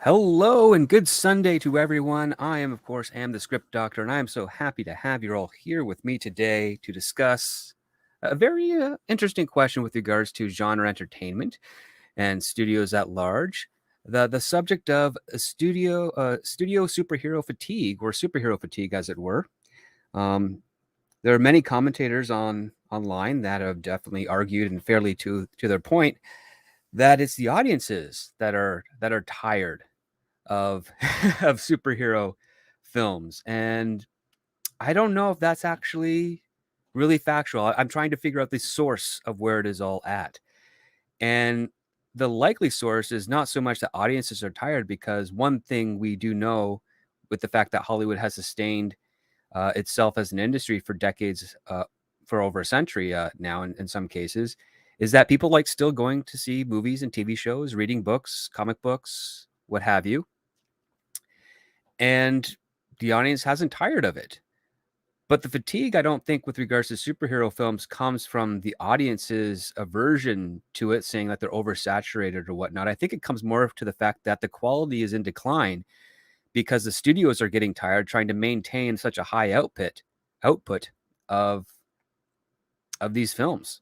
Hello and good Sunday to everyone. I am, of course, the Script Doctor, and I am so happy to have you all here with me today to discuss a very interesting question with regards to genre entertainment and studios at large. The subject of studio superhero fatigue, or superhero fatigue, as it were. Um, there are many commentators online that have definitely argued and fairly to their point that it's the audiences that are tired of of superhero films. And I don't know if that's actually really factual. I'm trying to figure out the source of where it is all at. And the likely source is not so much that audiences are tired, because one thing we do know with the fact that Hollywood has sustained itself as an industry for decades, for over a century now, in some cases, is that people like still going to see movies and TV shows, reading books, comic books, what have you. And the audience hasn't tired of it. But the fatigue, I don't think, with regards to superhero films, comes from the audience's aversion to it, saying that they're oversaturated or whatnot. I think it comes more to the fact that the quality is in decline because the studios are getting tired trying to maintain such a high output of these films.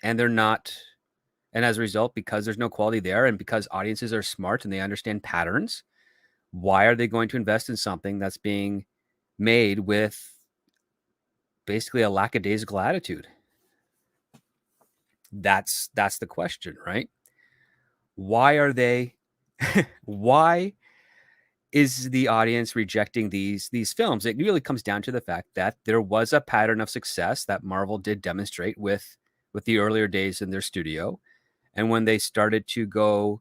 And they're not, and as a result, because there's no quality there, and because audiences are smart and they understand patterns, why are they going to invest in something that's being made with basically a lackadaisical attitude? That's the question, right? Why are they why is the audience rejecting these films? It really comes down to the fact that there was a pattern of success that Marvel did demonstrate with the earlier days in their studio. And when they started to go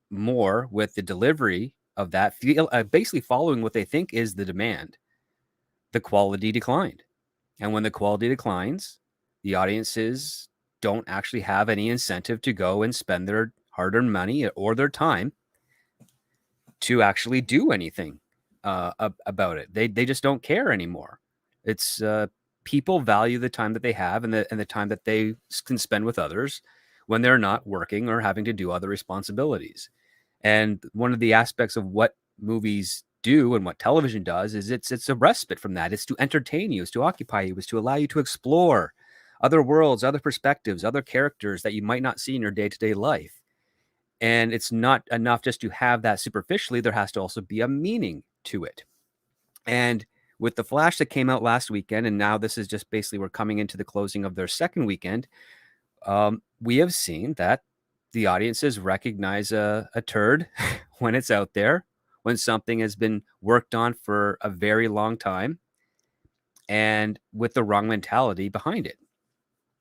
more with the delivery of that, basically following what they think is the demand, the quality declined. And when the quality declines, the audiences don't actually have any incentive to go and spend their hard-earned money or their time to actually do anything about it. They just don't care anymore. It's people value the time that they have and the time that they can spend with others when they're not working or having to do other responsibilities. And one of the aspects of what movies do and what television does is it's a respite from that. It's to entertain you, it's to occupy you, it's to allow you to explore other worlds, other perspectives, other characters that you might not see in your day-to-day life. And it's not enough just to have that superficially. There has to also be a meaning to it. And with The Flash that came out last weekend, and now this is just basically we're coming into the closing of their second weekend, we have seen that the audiences recognize a turd when it's out there, when something has been worked on for a very long time and with the wrong mentality behind it.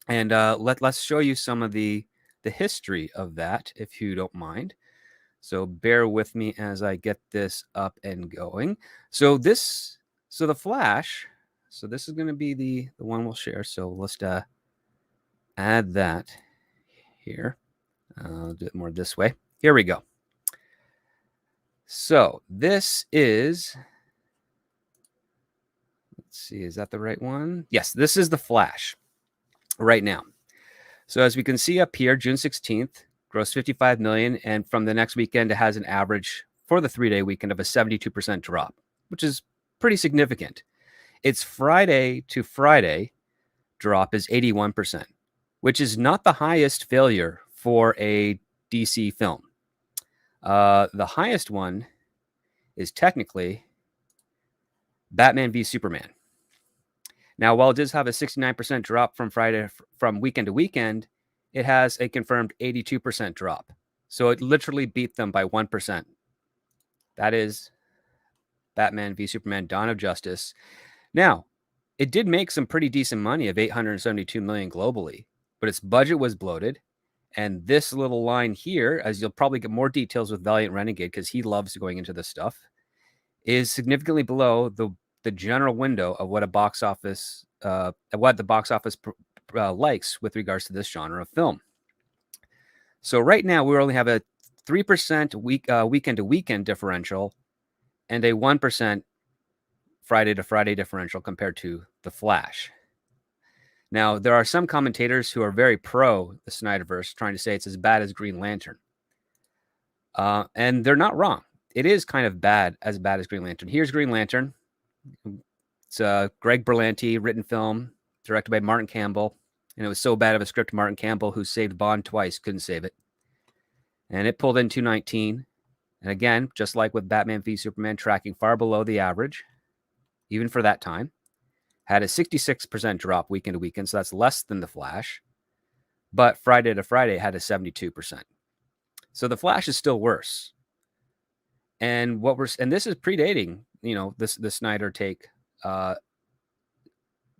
And let's show you some of the history of that, if you don't mind. So bear with me as I get this up and going. So The Flash, so this is going to be the one we'll share. So let's add that here. I'll do it more this way. Here we go. So this is, let's see, is that the right one? Yes, this is The Flash right now. So as we can see up here, June 16th, grossed 55 million. And from the next weekend, it has an average for the 3-day weekend of a 72% drop, which is pretty significant. Its Friday to Friday drop is 81%, which is not the highest failure for a DC film. The highest one is technically Batman v Superman. Now, while it does have a 69% drop from weekend to weekend, it has a confirmed 82% drop. So it literally beat them by 1%. That is Batman v Superman: Dawn of Justice. Now, it did make some pretty decent money of 872 million globally, but its budget was bloated. And this little line here, as you'll probably get more details with Valiant Renegade because he loves going into this stuff, is significantly below the general window of what the box office likes with regards to this genre of film. So right now we only have a 3% weekend to weekend differential and a 1% Friday to Friday differential compared to The Flash. Now, there are some commentators who are very pro the Snyderverse, trying to say it's as bad as Green Lantern. And they're not wrong. it is kind of bad as Green Lantern. Here's Green Lantern. It's a Greg Berlanti written film, directed by Martin Campbell. And it was so bad of a script, Martin Campbell, who saved Bond twice, couldn't save it. And it pulled in 219. And again, just like with Batman v Superman, tracking far below the average, even for that time. Had a 66% drop weekend to weekend, so that's less than The Flash. But Friday to Friday had a 72%. So The Flash is still worse. And this is predating, the Snyder take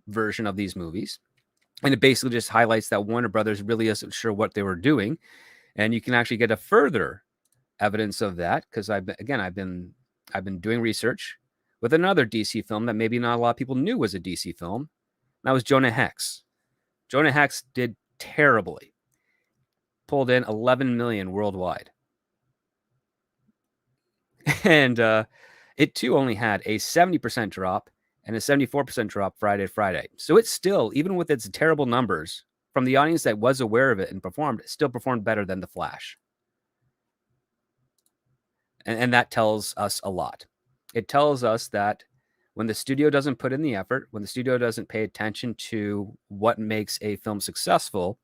version of these movies. And it basically just highlights that Warner Brothers really isn't sure what they were doing. And you can actually get a further evidence of that because I've been doing research with another DC film that maybe not a lot of people knew was a DC film. That was Jonah Hex. Jonah Hex did terribly. Pulled in 11 million worldwide. And it too only had a 70% drop and a 74% drop Friday to Friday. So it's still, even with its terrible numbers, from the audience that was aware of it and performed, it still performed better than The Flash. And that tells us a lot. It tells us that when the studio doesn't put in the effort, when the studio doesn't pay attention to what makes a film successful,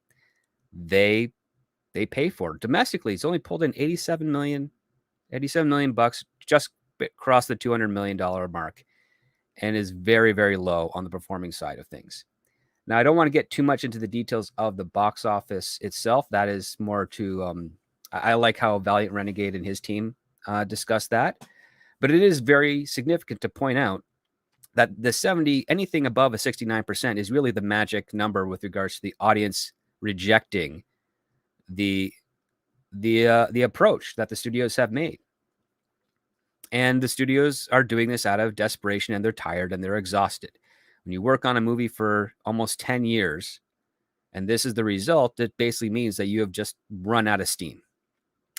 they pay for it. Domestically, it's only pulled in 87 million bucks, just crossed the $200 million mark, and is very, very low on the performing side of things. Now, I don't want to get too much into the details of the box office itself. That is more to, I like how Valiant Renegade and his team discuss that. But it is very significant to point out that anything above a 69% is really the magic number with regards to the audience rejecting the approach that the studios have made. And the studios are doing this out of desperation, and they're tired and they're exhausted. When you work on a movie for almost 10 years and this is the result, it basically means that you have just run out of steam.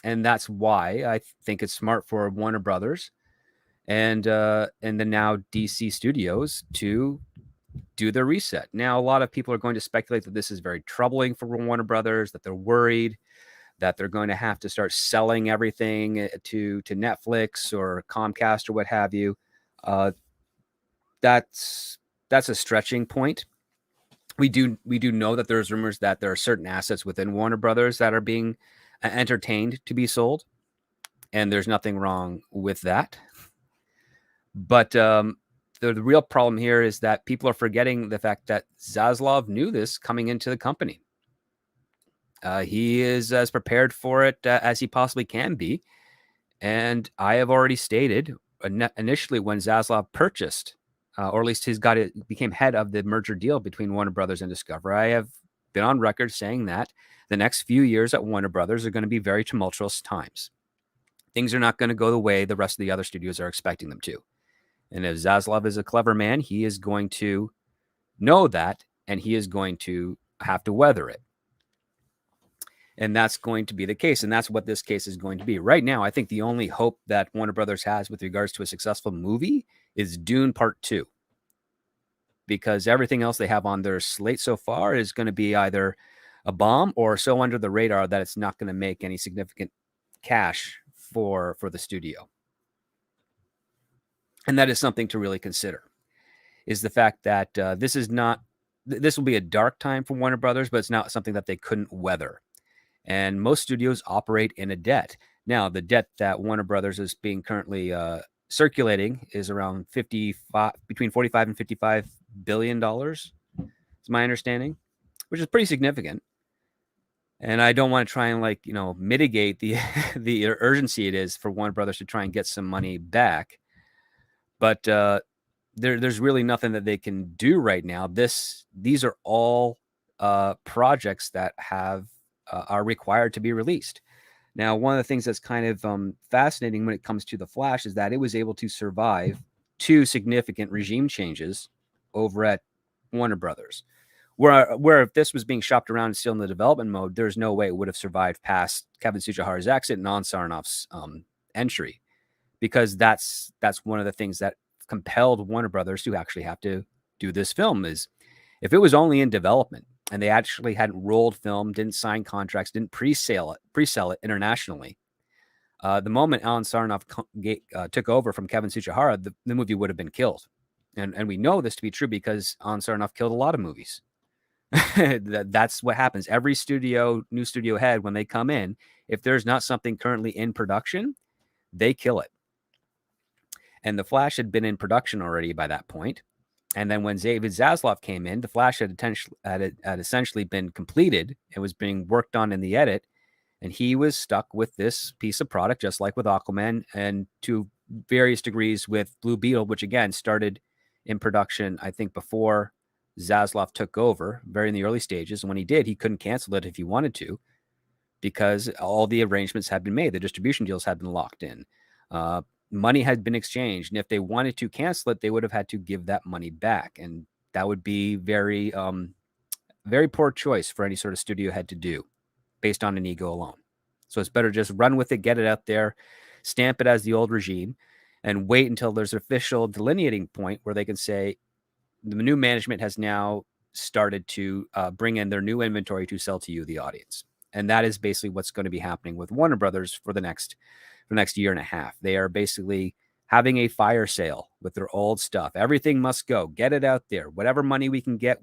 And that's why I think it's smart for Warner Brothers and the now DC Studios to do their reset. Now, a lot of people are going to speculate that this is very troubling for Warner Brothers, that they're worried that they're going to have to start selling everything to Netflix or Comcast or what have you. That's a stretching point. We do know that there's rumors that there are certain assets within Warner Brothers that are being entertained to be sold, and there's nothing wrong with that. But the real problem here is that people are forgetting the fact that Zaslav knew this coming into the company. He is as prepared for it as he possibly can be. And I have already stated initially when Zaslav purchased, or at least became head of the merger deal between Warner Brothers and Discovery, I have been on record saying that the next few years at Warner Brothers are going to be very tumultuous times. Things are not going to go the way the rest of the other studios are expecting them to. And if Zaslav is a clever man, he is going to know that, and he is going to have to weather it. And that's going to be the case. And that's what this case is going to be. Right now, I think the only hope that Warner Brothers has with regards to a successful movie is Dune Part 2. Because everything else they have on their slate so far is going to be either a bomb or so under the radar that it's not going to make any significant cash for the studio. And that is something to really consider, is the fact that this will be a dark time for Warner Brothers, but it's not something that they couldn't weather. And most studios operate in a debt. Now, the debt that Warner Brothers is being currently circulating is around between 45 and 55 billion dollars. Is my understanding, which is pretty significant. And I don't want to try and mitigate the the urgency it is for Warner Brothers to try and get some money back. But there's really nothing that they can do right now. These are all projects that are required to be released. Now, one of the things that's kind of fascinating when it comes to The Flash is that it was able to survive 2 significant regime changes over at Warner Brothers, where if this was being shopped around and still in the development mode, there's no way it would have survived past Kevin Tsujihara's exit and Nan Sarnoff's entry, because that's one of the things that compelled Warner Brothers to actually have to do this film. Is if it was only in development and they actually hadn't rolled film, didn't sign contracts, didn't pre-sell it internationally, The moment Alan Sarnoff took over from Kevin Tsuchihara, the movie would have been killed. And we know this to be true because Alan Sarnoff killed a lot of movies. That's what happens. Every new studio head, when they come in, if there's not something currently in production, they kill it. And The Flash had been in production already by that point. And then when David Zaslav came in, The Flash had essentially been completed. It was being worked on in the edit. And he was stuck with this piece of product, just like with Aquaman, and to various degrees with Blue Beetle, which again started in production, I think, before Zaslav took over, very in the early stages. And when he did, he couldn't cancel it if he wanted to, because all the arrangements had been made. The distribution deals had been locked in. Money had been exchanged. And if they wanted to cancel it, they would have had to give that money back. And that would be very, very poor choice for any sort of studio head to do based on an ego alone. So it's better just run with it, get it out there, stamp it as the old regime, and wait until there's an official delineating point where they can say the new management has now started to bring in their new inventory to sell to you, the audience. And that is basically what's going to be happening with Warner Brothers for the next year and a half. They are basically having a fire sale with their old stuff. Everything must go. Get it out there. Whatever money we can get,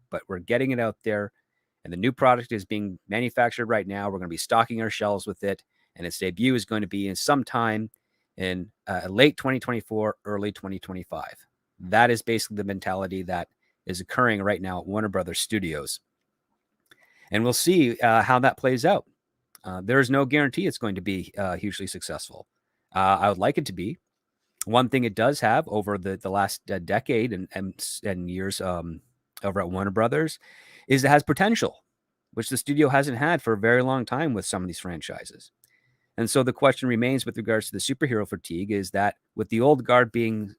but we're getting it out there. And the new product is being manufactured right now. We're going to be stocking our shelves with it. And its debut is going to be in sometime in late 2024, early 2025. That is basically the mentality that is occurring right now at Warner Brothers Studios. And we'll see how that plays out. There is no guarantee it's going to be hugely successful. I would like it to be. One thing it does have over the last decade and years over at Warner Brothers is it has potential, which the studio hasn't had for a very long time with some of these franchises. And so the question remains with regards to the superhero fatigue is that with the old guard being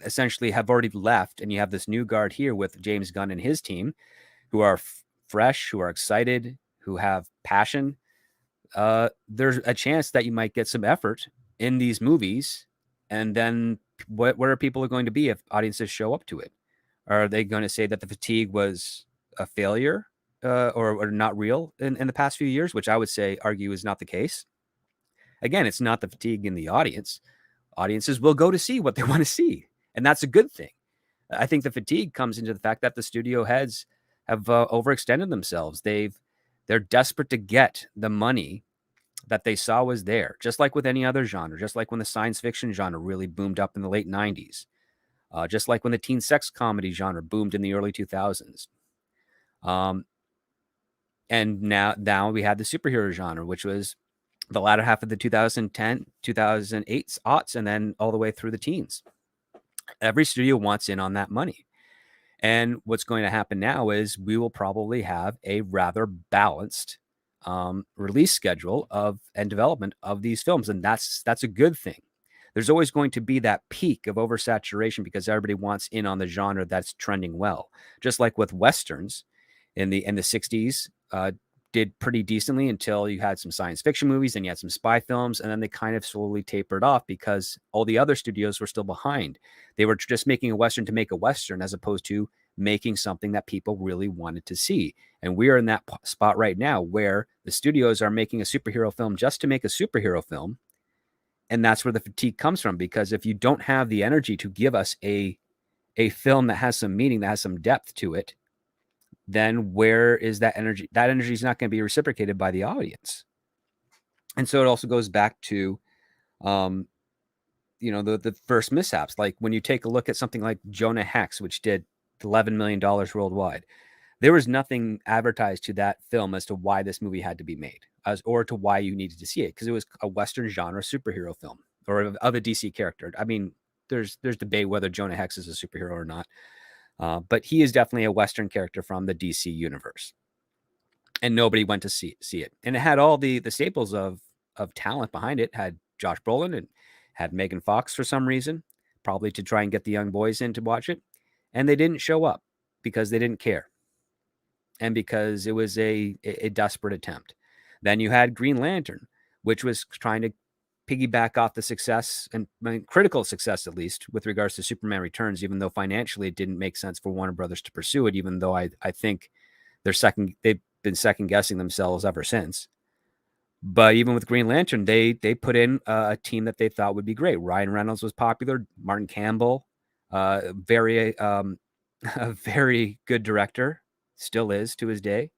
essentially have already left, and you have this new guard here with James Gunn and his team who are fresh, who are excited, who have passion, there's a chance that you might get some effort in these movies. And then what are people going to be if audiences show up to it? Are they going to say that the fatigue was a failure or not real in the past few years, which I would argue is not the case? Again, it's not the fatigue in the audience. Audiences will go to see what they want to see, and that's a good thing. I think the fatigue comes into the fact that the studio heads have overextended themselves. They're desperate to get the money that they saw was there, just like with any other genre, just like when the science fiction genre really boomed up in the late 90s, just like when the teen sex comedy genre boomed in the early 2000s. And now we had the superhero genre, which was the latter half of the 2010, 2008 aughts, and then all the way through the teens. Every studio wants in on that money. And what's going to happen now is we will probably have a rather balanced release schedule and development of these films. And that's a good thing. There's always going to be that peak of oversaturation because everybody wants in on the genre that's trending well. Just like with Westerns in the 60s, did pretty decently until you had some science fiction movies and you had some spy films, and then they kind of slowly tapered off because all the other studios were still behind. They were just making a Western to make a Western as opposed to making something that people really wanted to see. And we are in that spot right now where the studios are making a superhero film just to make a superhero film. And that's where the fatigue comes from, because if you don't have the energy to give us a film that has some meaning, that has some depth to it, then where is that energy? That energy is not going to be reciprocated by the audience. And so it also goes back to, the first mishaps. Like when you take a look at something like Jonah Hex, which did $11 million worldwide, there was nothing advertised to that film as to why this movie had to be made, or to why you needed to see it, because it was a Western genre superhero film or of a DC character. I mean, there's debate whether Jonah Hex is a superhero or not. But he is definitely a Western character from the DC universe, and nobody went to see it. And it had all the staples of talent behind it. Had Josh Brolin and had Megan Fox for some reason, probably to try and get the young boys in to watch it, and they didn't show up because they didn't care, and because it was a desperate attempt. Then you had Green Lantern, which was trying to piggyback off the success, and critical success, at least with regards to Superman Returns, even though financially it didn't make sense for Warner Brothers to pursue it, even though I think they've been second guessing themselves ever since. But even with Green Lantern, they put in a team that they thought would be great. Ryan Reynolds was popular. Martin Campbell, very a very good director, still is to his day.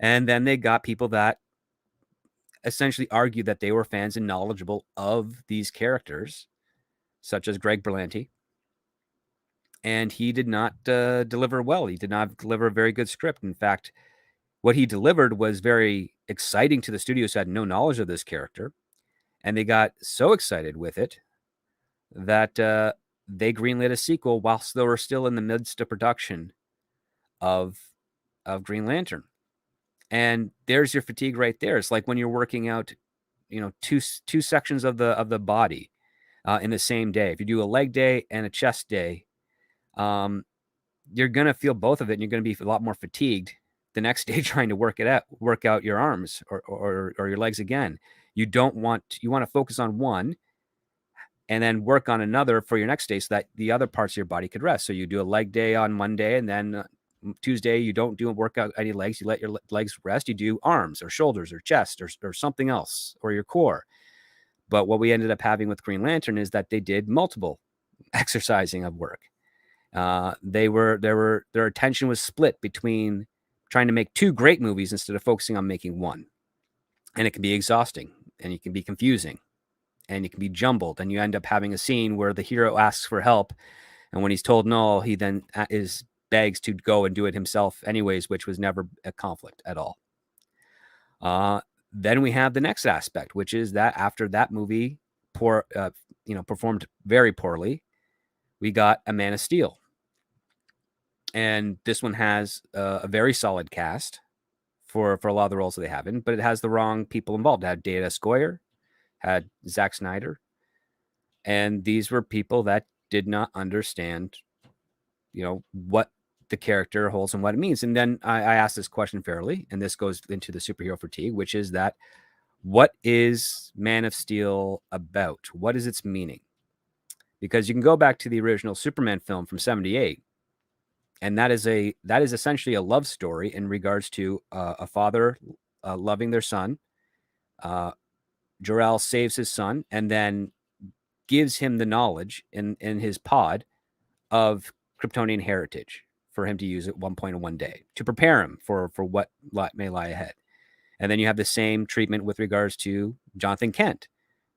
And then they got people that essentially argued that they were fans and knowledgeable of these characters, such as Greg Berlanti. And he did not deliver well. He did not deliver a very good script. In fact, what he delivered was very exciting to the studios who had no knowledge of this character. And they got so excited with it that they greenlit a sequel whilst they were still in the midst of production of Green Lantern. And there's your fatigue right there. It's like when you're working out, two sections of the body in the same day. If you do a leg day and a chest day, you're gonna feel both of it, and you're gonna be a lot more fatigued the next day trying to work out your arms or your legs again. You want to focus on one and then work on another for your next day so that the other parts of your body could rest. So you do a leg day on Monday, and then Tuesday you don't do a workout any legs. You let your legs rest. You do arms or shoulders or chest or something else, or your core. But what we ended up having with Green Lantern is that they did multiple exercising of work. Their attention was split between trying to make two great movies instead of focusing on making one. And it can be exhausting, and it can be confusing, and it can be jumbled, and you end up having a scene where the hero asks for help, and when he's told no, he then begs to go and do it himself anyways, which was never a conflict at all. Then we have the next aspect, which is that after that movie performed very poorly, we got A Man of Steel. And this one has a very solid cast for a lot of the roles that they have in, but it has the wrong people involved. It had David S. Goyer, had Zack Snyder, and these were people that did not understand, what the character holds and what it means. And then I asked this question fairly, and this goes into the superhero fatigue, which is that what is Man of Steel about? What is its meaning? Because you can go back to the original Superman film from '78, and that is essentially a love story in regards to a father loving their son. Jor-El saves his son and then gives him the knowledge in his pod of Kryptonian heritage for him to use at one point in one day to prepare him for what may lie ahead. And then you have the same treatment with regards to Jonathan Kent,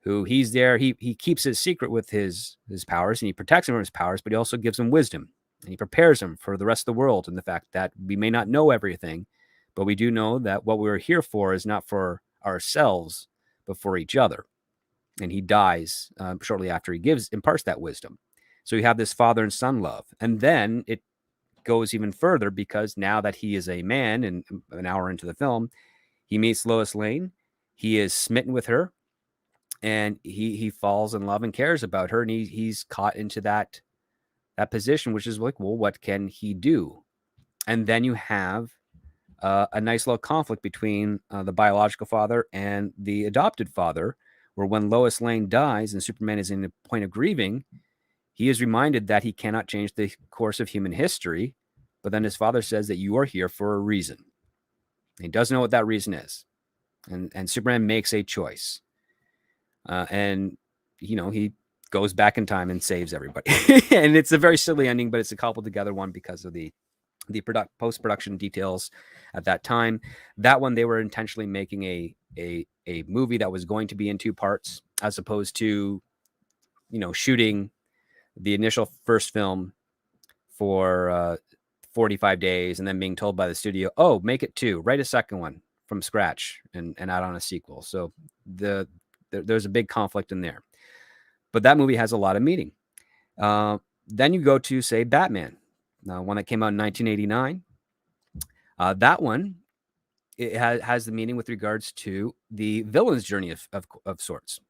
who he's there. He keeps his secret with his powers, and he protects him from his powers, but he also gives him wisdom, and he prepares him for the rest of the world and the fact that we may not know everything, but we do know that what we're here for is not for ourselves, but for each other. And he dies shortly after he imparts that wisdom. So you have this father and son love. And then it goes even further, because now that he is a man, and an hour into the film, he meets Lois Lane. He is smitten with her, and he falls in love and cares about her. And he's caught into that position, which is like, well, what can he do? And then you have a nice little conflict between the biological father and the adopted father, where when Lois Lane dies and Superman is in a point of grieving, he is reminded that he cannot change the course of human history. But then his father says that you are here for a reason. And he doesn't know what that reason is. And Superman makes a choice. And he goes back in time and saves everybody. And it's a very silly ending, but it's a cobbled together one because of the post-production details at that time. That one, they were intentionally making a movie that was going to be in two parts, as opposed to shooting the initial first film for 45 days and then being told by the studio, oh, make it two, write a second one from scratch and add on a sequel. So there's a big conflict in there. But that movie has a lot of meaning. Then you go to, say, Batman, one that came out in 1989. That one, it has the meaning with regards to the villain's journey of sorts.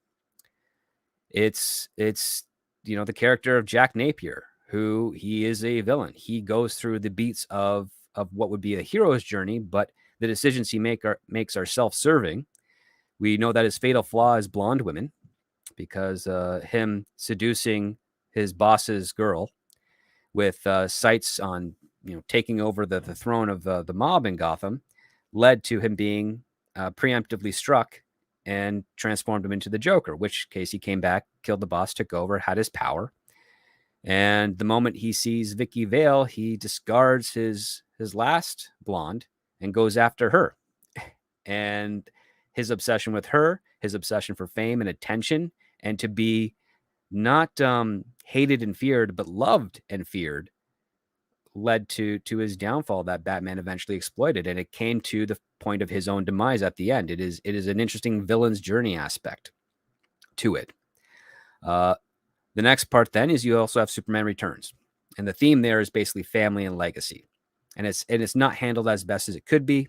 It's the character of Jack Napier, who he is a villain. He goes through the beats of what would be a hero's journey, but the decisions he makes are self-serving. We know that his fatal flaw is blonde women, because him seducing his boss's girl with sights on taking over the throne of the mob in Gotham led to him being preemptively struck and transformed him into the Joker, which case he came back, killed the boss, took over, had his power. And the moment he sees Vicky Vale, he discards his last blonde and goes after her. And his obsession with her, his obsession for fame and attention, and to be not hated and feared, but loved and feared, led to his downfall that Batman eventually exploited. And it came to the point of his own demise at the end. It is an interesting villain's journey aspect to it. The next part then is you also have Superman Returns. And the theme there is basically family and legacy. And it's not handled as best as it could be.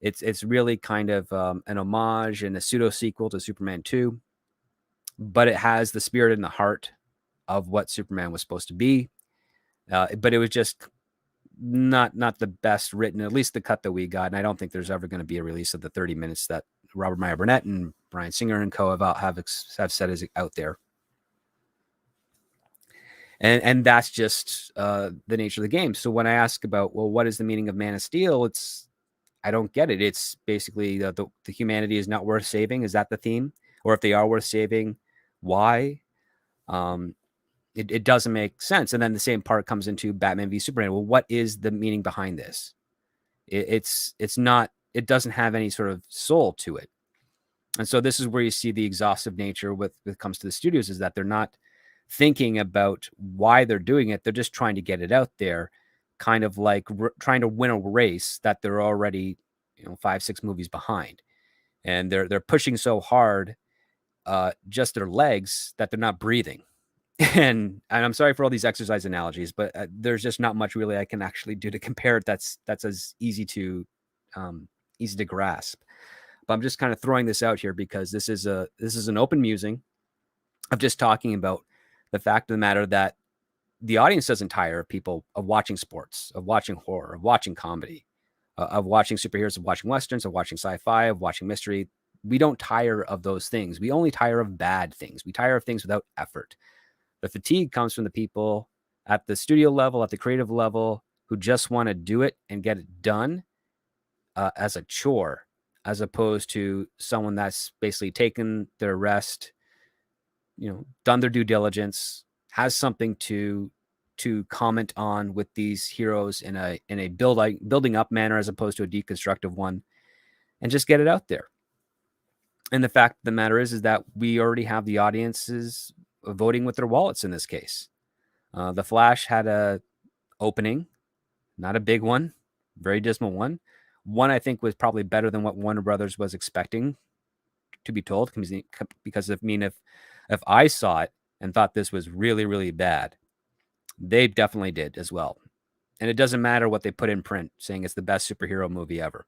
It's really kind of an homage and a pseudo sequel to Superman 2, but it has the spirit and the heart of what Superman was supposed to be. But it was just not the best written, at least the cut that we got. And I don't think there's ever going to be a release of the 30 minutes that Robert Meyer Burnett and Bryan Singer and co have said is out there. And that's just the nature of the game. So when I ask about, well, what is the meaning of Man of Steel? I don't get it. It's basically the humanity is not worth saving. Is that the theme? Or if they are worth saving, why? It doesn't make sense. And then the same part comes into Batman v Superman. Well, what is the meaning behind this? It's not, it doesn't have any sort of soul to it. And so this is where you see the exhaustive nature when it comes to the studios, is that they're not thinking about why they're doing it. They're just trying to get it out there, kind of like trying to win a race that they're already, 5-6 movies behind. And they're pushing so hard, just their legs, that they're not breathing. And I'm sorry for all these exercise analogies, but there's just not much really I can actually do to compare it. That's as easy to grasp. But I'm just kind of throwing this out here because this is an open musing of just talking about the fact of the matter that the audience doesn't tire of people of watching sports, of watching horror, of watching comedy, of watching superheroes, of watching westerns, of watching sci-fi, of watching mystery. We don't tire of those things. We only tire of bad things. We tire of things without effort. The fatigue comes from the people at the studio level, at the creative level, who just want to do it and get it done as a chore, as opposed to someone that's basically taken their rest, done their due diligence, has something to comment on with these heroes in a building up manner as opposed to a deconstructive one, and just get it out there. And the fact of the matter is that we already have the audiences voting with their wallets in this case. The Flash had a opening, not a big one, very dismal one. One I think was probably better than what Warner Brothers was expecting to be told, because if I saw it and thought this was really, really bad, they definitely did as well. And it doesn't matter what they put in print saying it's the best superhero movie ever.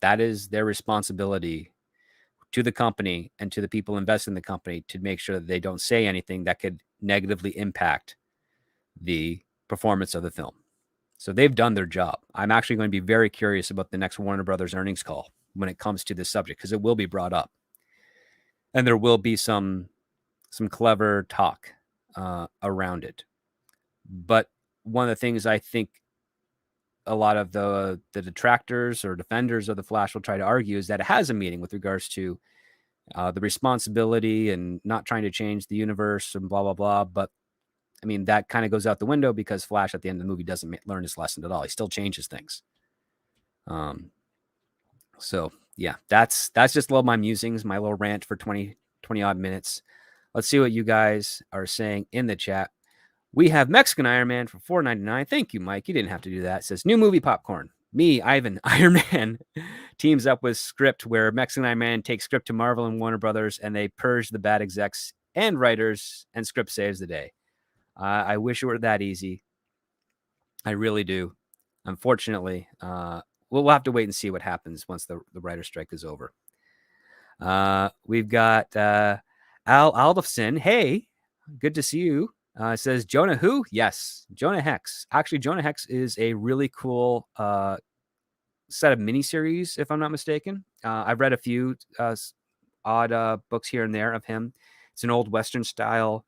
That is their responsibility to the company and to the people invested in the company to make sure that they don't say anything that could negatively impact the performance of the film. So they've done their job. I'm actually going to be very curious about the next Warner Brothers earnings call when it comes to this subject, because it will be brought up. And there will be some clever talk around it. But one of the things I think a lot of the detractors or defenders of the Flash will try to argue is that it has a meaning with regards to the responsibility and not trying to change the universe and blah, blah, blah. But I mean, that kind of goes out the window because Flash at the end of the movie doesn't learn his lesson at all. He still changes things. So yeah, that's just a little my musings, my little rant for 20 odd minutes. Let's see what you guys are saying in the chat. We have Mexican Iron Man for $4.99. Thank you, Mike. You didn't have to do that. It says new movie popcorn. Me, Ivan, Iron Man teams up with Script, where Mexican Iron Man takes Script to Marvel and Warner Brothers, and they purge the bad execs and writers, and Script saves the day. I wish it were that easy. I really do. Unfortunately, we'll have to wait and see what happens once the writer's strike is over. We've got Al Aldofson. Hey, good to see you. Says Jonah who? Yes, Jonah Hex. Actually, Jonah Hex is a really cool set of miniseries, if I'm not mistaken. I've read a few odd books here and there of him. It's an old Western style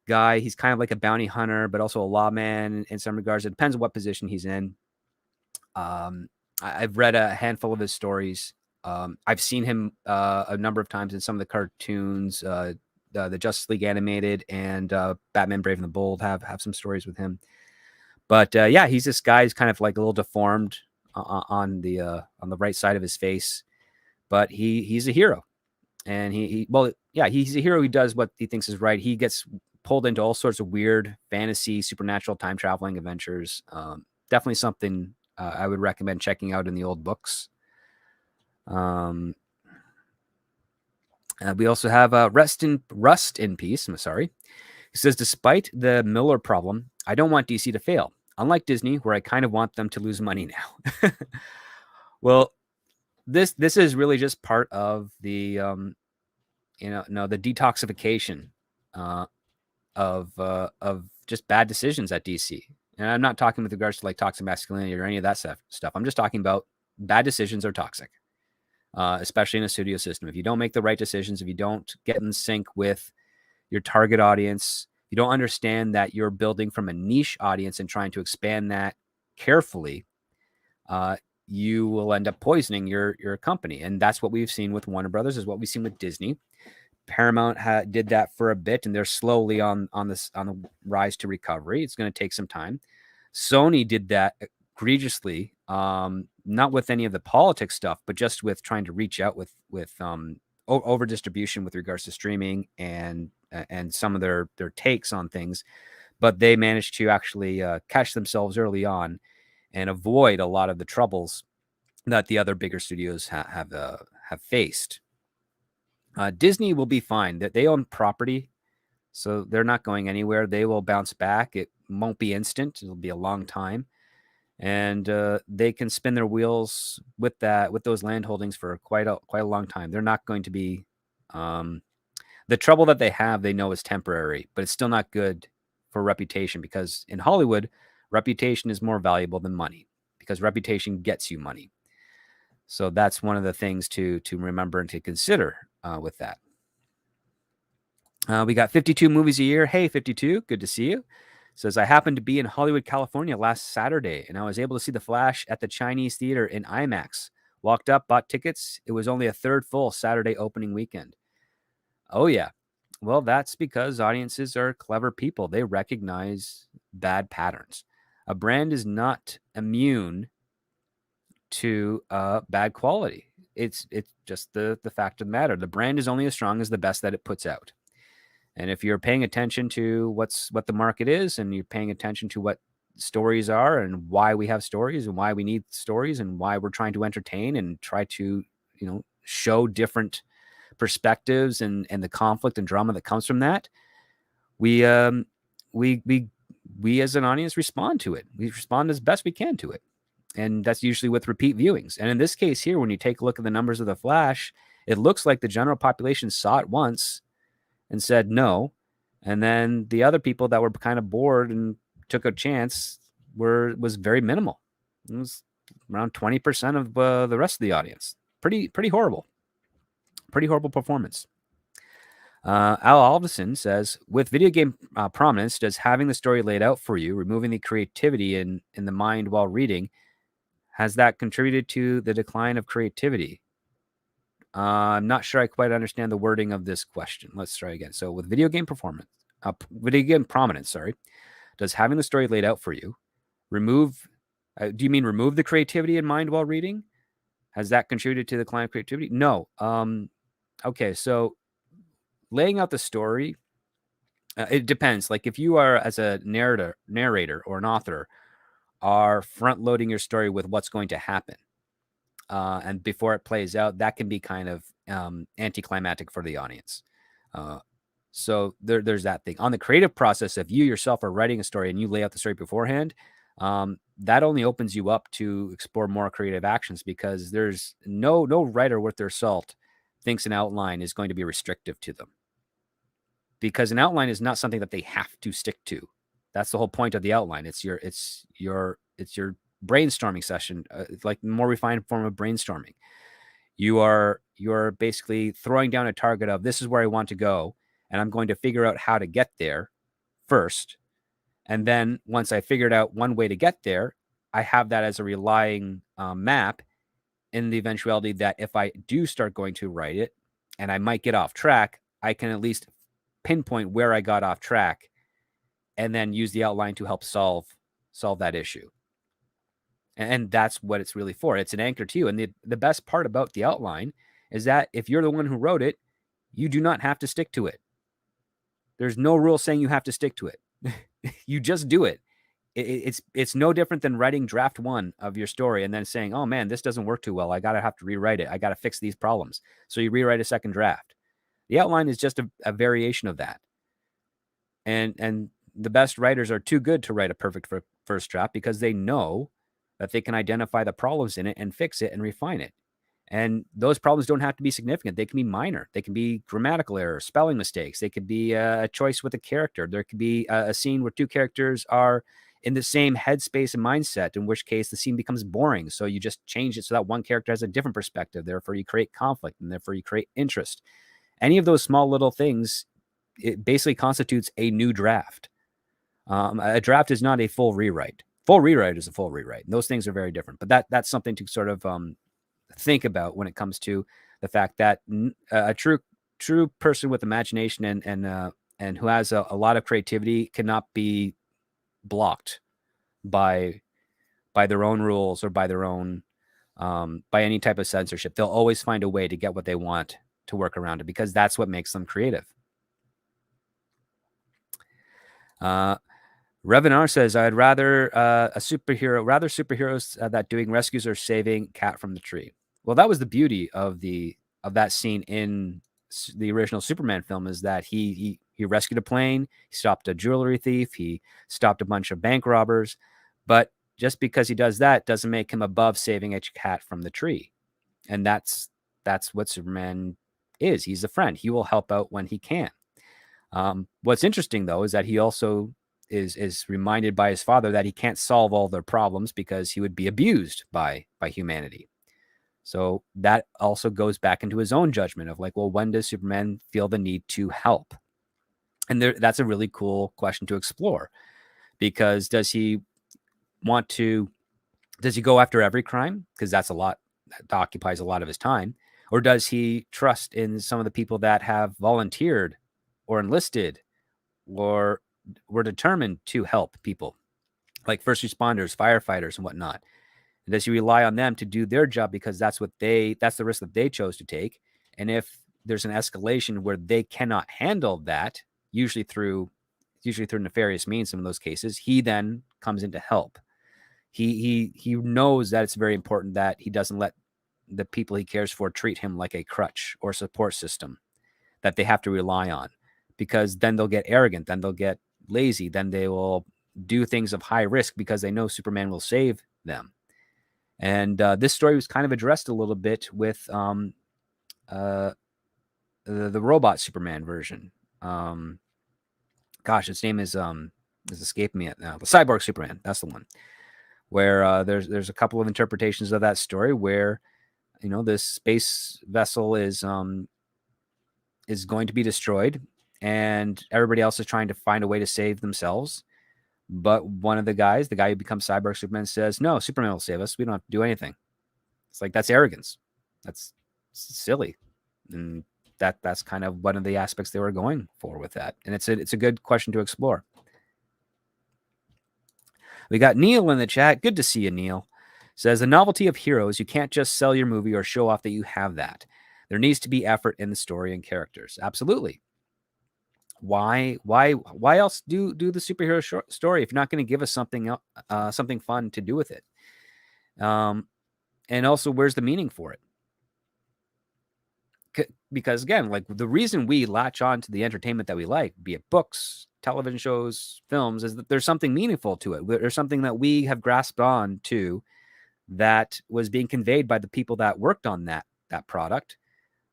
guy. He's kind of like a bounty hunter, but also a lawman in some regards. It depends on what position he's in. I've read a handful of his stories. I've seen him a number of times in some of the cartoons, the Justice League animated and Batman Brave and the Bold have some stories with him. But yeah, he's this guy who's kind of like a little deformed on the right side of his face, but he's a hero, and he's a hero. He does what he thinks is right. He gets pulled into all sorts of weird fantasy, supernatural, time traveling adventures. Definitely something I would recommend checking out in the old books. We also have Rust in Peace. I'm sorry. He says, despite the Miller problem, I don't want DC to fail. Unlike Disney, where I kind of want them to lose money now. Well, this is really just part of the the detoxification of just bad decisions at DC. And I'm not talking with regards to like toxic masculinity or any of that stuff. I'm just talking about bad decisions are toxic, especially in a studio system. If you don't make the right decisions, if you don't get in sync with your target audience, you don't understand that you're building from a niche audience and trying to expand that carefully, you will end up poisoning your company. And that's what we've seen with Warner Brothers, is what we've seen with Disney. Paramount did that for a bit, and they're slowly on the rise to recovery. It's going to take some time. Sony did that egregiously, not with any of the politics stuff, but just with trying to reach out with over distribution with regards to streaming and some of their takes on things. But they managed to actually catch themselves early on and avoid a lot of the troubles that the other bigger studios have faced. Disney will be fine. That they own property, so they're not going anywhere. They will bounce back. It won't be instant. It'll be a long time, and they can spin their wheels with those land holdings for quite a long time. They're not going to be the trouble that they have. They know is temporary, but it's still not good for reputation, because in Hollywood, reputation is more valuable than money, because reputation gets you money. So that's one of the things to remember and to consider with that. We got 52 movies a year. Hey, 52, good to see you. Says, I happened to be in Hollywood, California last Saturday, and I was able to see The Flash at the Chinese Theater in IMAX. Walked up, bought tickets. It was only a third full Saturday opening weekend. Oh, yeah. Well, that's because audiences are clever people. They recognize bad patterns. A brand is not immune to bad quality. It's just the fact of the matter. The brand is only as strong as the best that it puts out. And if you're paying attention to what the market is, and you're paying attention to what stories are and why we have stories and why we need stories and why we're trying to entertain and try to, show different perspectives and the conflict and drama that comes from that, we as an audience respond to it. We respond as best we can to it. And that's usually with repeat viewings. And in this case here, when you take a look at the numbers of The Flash, it looks like the general population saw it once and said no. And then the other people that were kind of bored and took a chance was very minimal. It was around 20% of the rest of the audience. Pretty horrible. Pretty horrible performance. Al Alderson says, with video game prominence, does having the story laid out for you, removing the creativity in the mind while reading, has that contributed to the decline of creativity? I'm not sure I quite understand the wording of this question. Let's try again. So with video game prominence, does having the story laid out for you remove, do you mean remove the creativity in mind while reading? Has that contributed to the decline of creativity? No. Okay, so laying out the story, it depends. Like if you are, as a narrator or an author, are front loading your story with what's going to happen, and before it plays out, that can be kind of anticlimactic for the audience. So there's that thing. On the creative process, if you yourself are writing a story and you lay out the story beforehand, that only opens you up to explore more creative actions, because there's no writer worth their salt thinks an outline is going to be restrictive to them, because an outline is not something that they have to stick to. That's the whole point of the outline. It's your brainstorming session, like more refined form of brainstorming. You're basically throwing down a target of, this is where I want to go, and I'm going to figure out how to get there first. And then once I figured out one way to get there, I have that as a relying map. in the eventuality that if I do start going to write it and I might get off track, I can at least pinpoint where I got off track and then use the outline to help solve that issue. And that's what it's really for. It's an anchor to you. And the best part about the outline is that if you're the one who wrote it, you do not have to stick to it. There's no rule saying you have to stick to it. You just do it. It's no different than writing draft 1 of your story and then saying, oh man, this doesn't work too well. I got to have to rewrite it. I got to fix these problems. So you rewrite a second draft. The outline is just a variation of that. And the best writers are too good to write a perfect first draft because they know that they can identify the problems in it and fix it and refine it. And those problems don't have to be significant. They can be minor. They can be grammatical errors, spelling mistakes. They could be a choice with a character. There could be a scene where 2 characters are in the same headspace and mindset, in which case the scene becomes boring. So you just change it so that one character has a different perspective. Therefore, you create conflict, and therefore you create interest. Any of those small little things, it basically constitutes a new draft. A draft is not a full rewrite. Full rewrite is a full rewrite. And those things are very different. But that's something to sort of think about when it comes to the fact that a true person with imagination and who has a lot of creativity cannot be blocked by their own rules or by their own by any type of censorship. They'll always find a way to get what they want to work around it because that's what makes them creative. Revenar says, I'd rather superheroes that doing rescues or saving Cat from the tree. Well, that was the beauty of that scene in the original Superman film, is that he rescued a plane, he stopped a jewelry thief, he stopped a bunch of bank robbers, but just because he does that doesn't make him above saving a cat from the tree. And that's what Superman is. He's a friend. He will help out when he can. What's interesting, though, is that he also is reminded by his father that he can't solve all their problems because he would be abused by humanity. So that also goes back into his own judgment of like, well, when does Superman feel the need to help? And that's a really cool question to explore, because does he go after every crime? Because that occupies a lot of his time. Or does he trust in some of the people that have volunteered or enlisted or were determined to help people, like first responders, firefighters, and whatnot? And does he rely on them to do their job because that's the risk that they chose to take? And if there's an escalation where they cannot handle that, usually through nefarious means in those cases, he then comes in to help. He knows that it's very important that he doesn't let the people he cares for treat him like a crutch or support system that they have to rely on, because then they'll get arrogant, then they'll get lazy, then they will do things of high risk because they know Superman will save them. And this story was kind of addressed a little bit with the robot Superman version. Gosh, its name is escaping me now. The Cyborg Superman, that's the one. Where there's a couple of interpretations of that story where, this space vessel is going to be destroyed, and everybody else is trying to find a way to save themselves. But one of the guy who becomes Cyborg Superman, says, no, Superman will save us. We don't have to do anything. It's like, that's arrogance. That's silly. And that's kind of one of the aspects they were going for with that. And it's a good question to explore. We got Neil in the chat. Good to see you, Neil. Says, the novelty of heroes, you can't just sell your movie or show off that you have that. There needs to be effort in the story and characters. Absolutely. Why else do the superhero story if you're not going to give us something fun to do with it? And also, where's the meaning for it? Because again, like, the reason we latch on to the entertainment that we like, be it books, television shows, films, is that there's something meaningful to it. There's something that we have grasped on to that was being conveyed by the people that worked on that product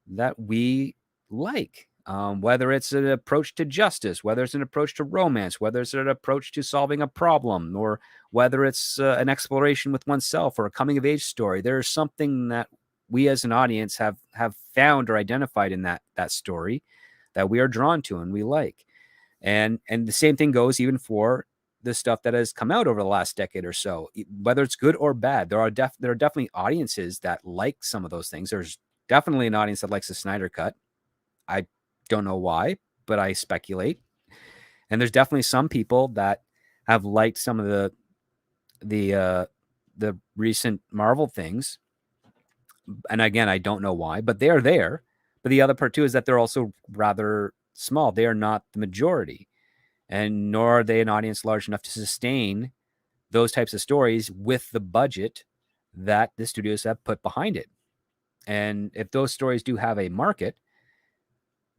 that we like. Whether it's an approach to justice, whether it's an approach to romance, whether it's an approach to solving a problem, or whether it's an exploration with oneself or a coming of age story, there's something that we as an audience have found or identified in that story that we are drawn to and we like. And the same thing goes even for the stuff that has come out over the last decade or so, whether it's good or bad. There are definitely audiences that like some of those things. There's definitely an audience that likes the Snyder Cut. I don't know why, but I speculate. And there's definitely some people that have liked some of the recent Marvel things. And again, I don't know why, but they're there. But the other part too is that they're also rather small. They are not the majority, and nor are they an audience large enough to sustain those types of stories with the budget that the studios have put behind it. And if those stories do have a market,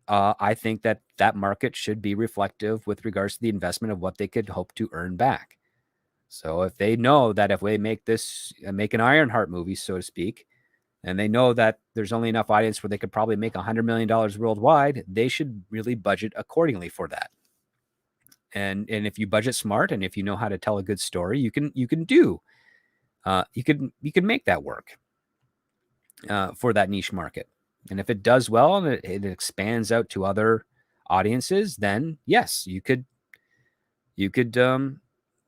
I think that that market should be reflective with regards to the investment of what they could hope to earn back. So if they know that if they make an Ironheart movie, so to speak, and they know that there's only enough audience where they could probably make $100 million worldwide, they should really budget accordingly for that. And if you budget smart, and if you know how to tell a good story, you can make that work for that niche market. And if it does well and it expands out to other audiences, then yes, you could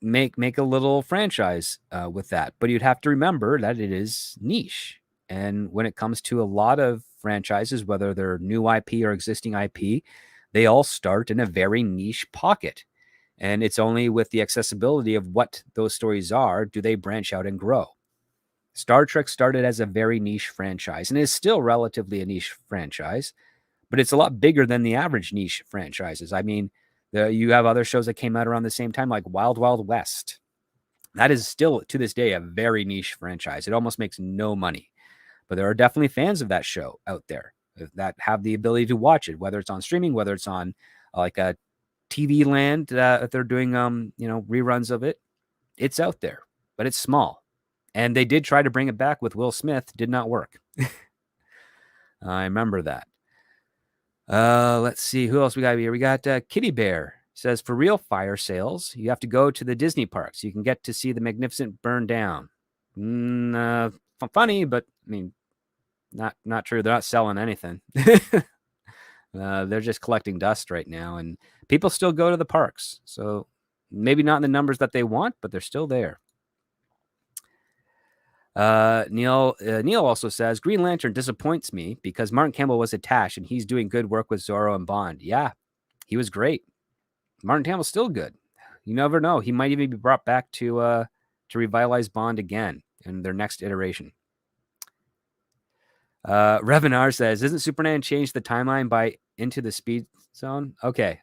make a little franchise with that. But you'd have to remember that it is niche. And when it comes to a lot of franchises, whether they're new IP or existing IP, they all start in a very niche pocket. And it's only with the accessibility of what those stories are do they branch out and grow. Star Trek started as a very niche franchise and is still relatively a niche franchise, but it's a lot bigger than the average niche franchises. I mean, you have other shows that came out around the same time, like Wild Wild West. That is still, to this day, a very niche franchise. It almost makes no money. But there are definitely fans of that show out there that have the ability to watch it, whether it's on streaming, whether it's on like a TV Land that they're doing, reruns of it. It's out there, but it's small. And they did try to bring it back with Will Smith. Did not work. I remember that. Let's see. Who else we got here? We got Kitty Bear. Says, for real fire sales, you have to go to the Disney parks. You can get to see the Magnificent burn down. Funny, but I mean, not true. They're not selling anything. They're just collecting dust right now, and people still go to the parks. So maybe not in the numbers that they want, but they're still there. Neil also says, Green Lantern disappoints me because Martin Campbell was attached and he's doing good work with Zorro and Bond. Yeah, he was great. Martin Campbell's still good. You never know. He might even be brought back to revitalize Bond again in their next iteration. Revenar says, isn't Superman changed the timeline by Into the Speed Zone? Okay.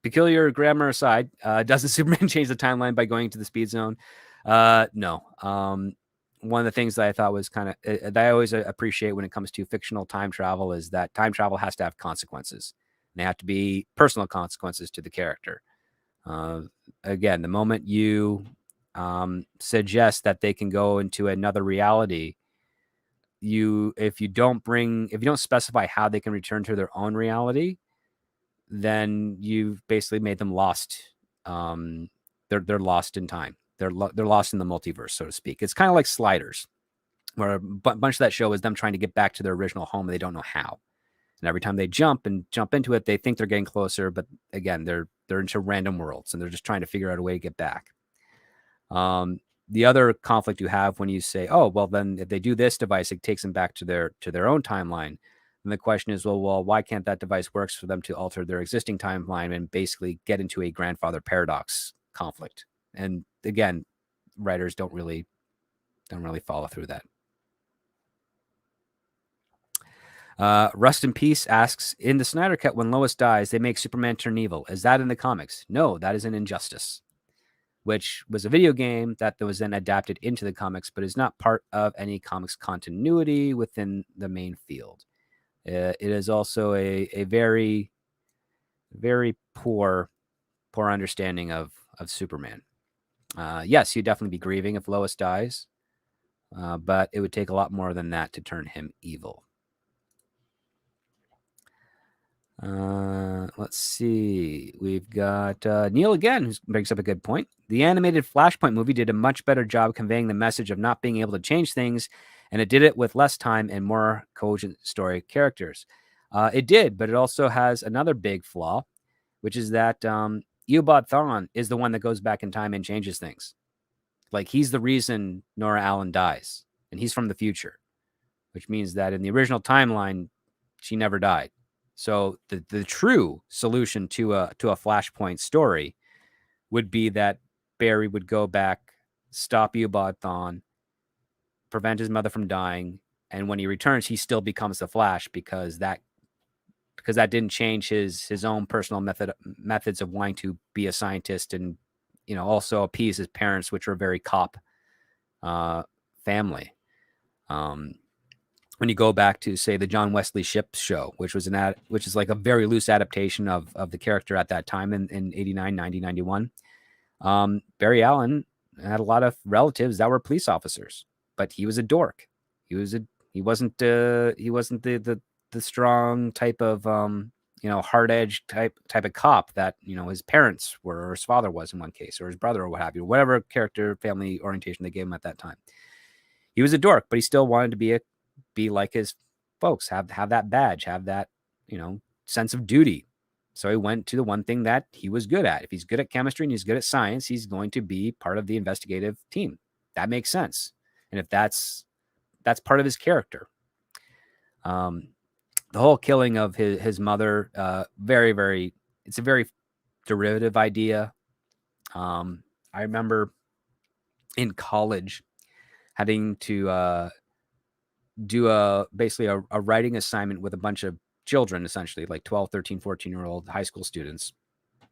Peculiar grammar aside, doesn't Superman change the timeline by going to the Speed Zone? No. One of the things that I thought was kind of that I always appreciate when it comes to fictional time travel is that time travel has to have consequences. They have to be personal consequences to the character. Again, the moment you suggest that they can go into another reality, if you don't specify how they can return to their own reality, then you've basically made them lost. They're lost in time. They're lost in the multiverse, so to speak. It's kind of like Sliders, where a bunch of that show is them trying to get back to their original home and they don't know how. And every time they jump into it, they think they're getting closer, but again, they're into random worlds and they're just trying to figure out a way to get back. The other conflict you have when you say, oh, well, then if they do this device, it takes them back to their own timeline. And the question is, well, why can't that device work for them to alter their existing timeline and basically get into a grandfather paradox conflict? And again, writers don't really follow through that. Rust in Peace asks, in the Snyder Cut, when Lois dies, they make Superman turn evil. Is that in the comics? No, that is an Injustice, which was a video game that was then adapted into the comics, but is not part of any comics continuity within the main field. It is also a very, very poor understanding of Superman. Yes, you'd definitely be grieving if Lois dies, but it would take a lot more than that to turn him evil. Let's see. We've got Neil again, who brings up a good point. The animated Flashpoint movie did a much better job conveying the message of not being able to change things, and it did it with less time and more cogent story characters. It did, but it also has another big flaw, which is that Eobard Thawne is the one that goes back in time and changes things. Like, he's the reason Nora Allen dies, and he's from the future, which means that in the original timeline, she never died. So the true solution to a Flashpoint story would be that Barry would go back, stop Eobard Thawne, prevent his mother from dying, and when he returns, he still becomes the Flash because that didn't change his own personal methods of wanting to be a scientist and, you know, also appease his parents, which were a very cop family. When you go back to, say, the John Wesley Shipp show, which is like a very loose adaptation of the character at that time in 89, 90, 91. Barry Allen had a lot of relatives that were police officers, but he was a dork. He wasn't the strong type of hard edge type of cop that, you know, his parents were, or his father was in one case, or his brother, or what have you, whatever character family orientation they gave him at that time. He was a dork, but he still wanted to be like his folks, have that badge, have that, you know, sense of duty. So he went to the one thing that he was good at. If he's good at chemistry and he's good at science, he's going to be part of the investigative team. That makes sense. And if that's part of his character. The whole killing of his mother, very, very, it's a very derivative idea. I remember in college having to do basically a writing assignment with a bunch of children, essentially like 12, 13, 14-year-old high school students.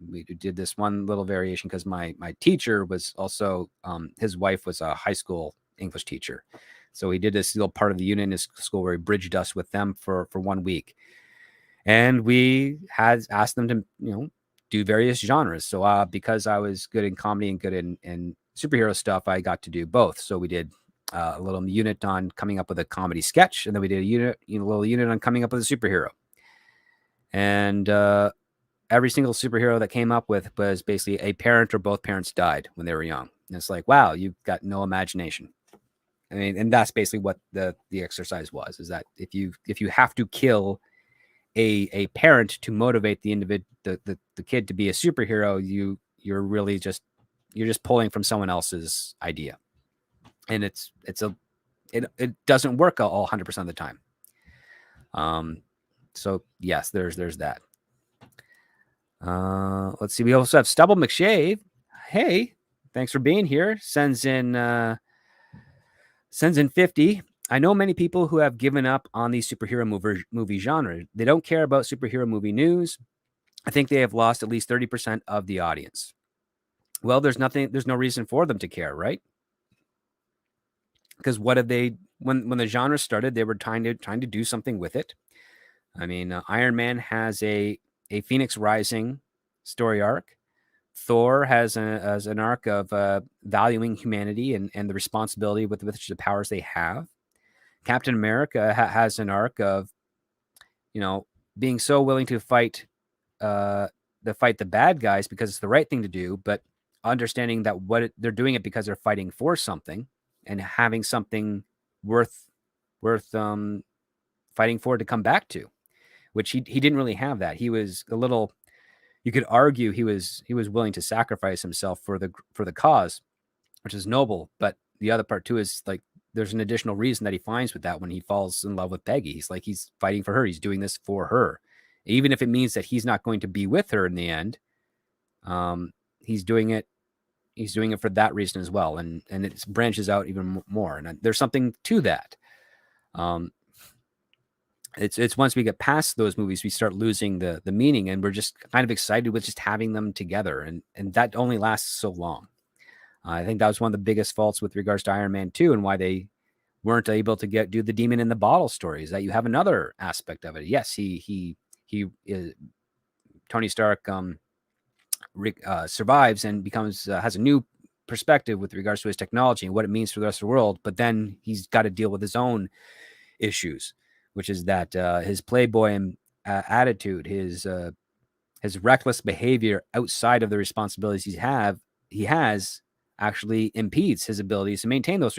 We did this one little variation because my teacher was also, his wife was a high school English teacher. So he did this little part of the unit in his school where he bridged us with them for 1 week. And we had asked them to, you know, do various genres. So because I was good in comedy and good in superhero stuff, I got to do both. So we did a little unit on coming up with a comedy sketch, and then we did a little unit on coming up with a superhero. And every single superhero that came up with was basically a parent or both parents died when they were young. And it's like, wow, you've got no imagination. I mean, and that's basically what the exercise was, is that if you have to kill a parent to motivate the kid to be a superhero, you're really just pulling from someone else's idea. And it doesn't work all 100% of the time. So yes, there's that. Let's see. We also have Stubble McShave. Hey, thanks for being here. Sends in 50. I know many people who have given up on the superhero movie genre. They don't care about superhero movie news. I think they have lost at least 30% of the audience. Well, there's no reason for them to care, right? Because what have they, when the genre started, they were trying to do something with it. I mean, Iron Man has a Phoenix Rising story arc. Thor has an arc of valuing humanity and the responsibility with which the powers they have. Captain America has an arc of, you know, being so willing to fight the bad guys because it's the right thing to do, but understanding that they're doing it because they're fighting for something and having something worth fighting for to come back to, which he didn't really have that. He was a little, you could argue he was willing to sacrifice himself for the cause, which is noble. But the other part too is like, there's an additional reason that he finds with that when he falls in love with Peggy. He's like, he's fighting for her. He's doing this for her. Even if it means that he's not going to be with her in the end, he's doing it for that reason as well. And it branches out even more. And there's something to that. It's once we get past those movies, we start losing the meaning, and we're just kind of excited with just having them together. And that only lasts so long. I think that was one of the biggest faults with regards to Iron Man 2 and why they weren't able to do the demon in the bottle stories, that you have another aspect of it. Yes, he Tony Stark survives and becomes has a new perspective with regards to his technology and what it means for the rest of the world. But then he's got to deal with his own issues, which is that his playboy attitude, his reckless behavior outside of the responsibilities he has actually impedes his abilities to maintain those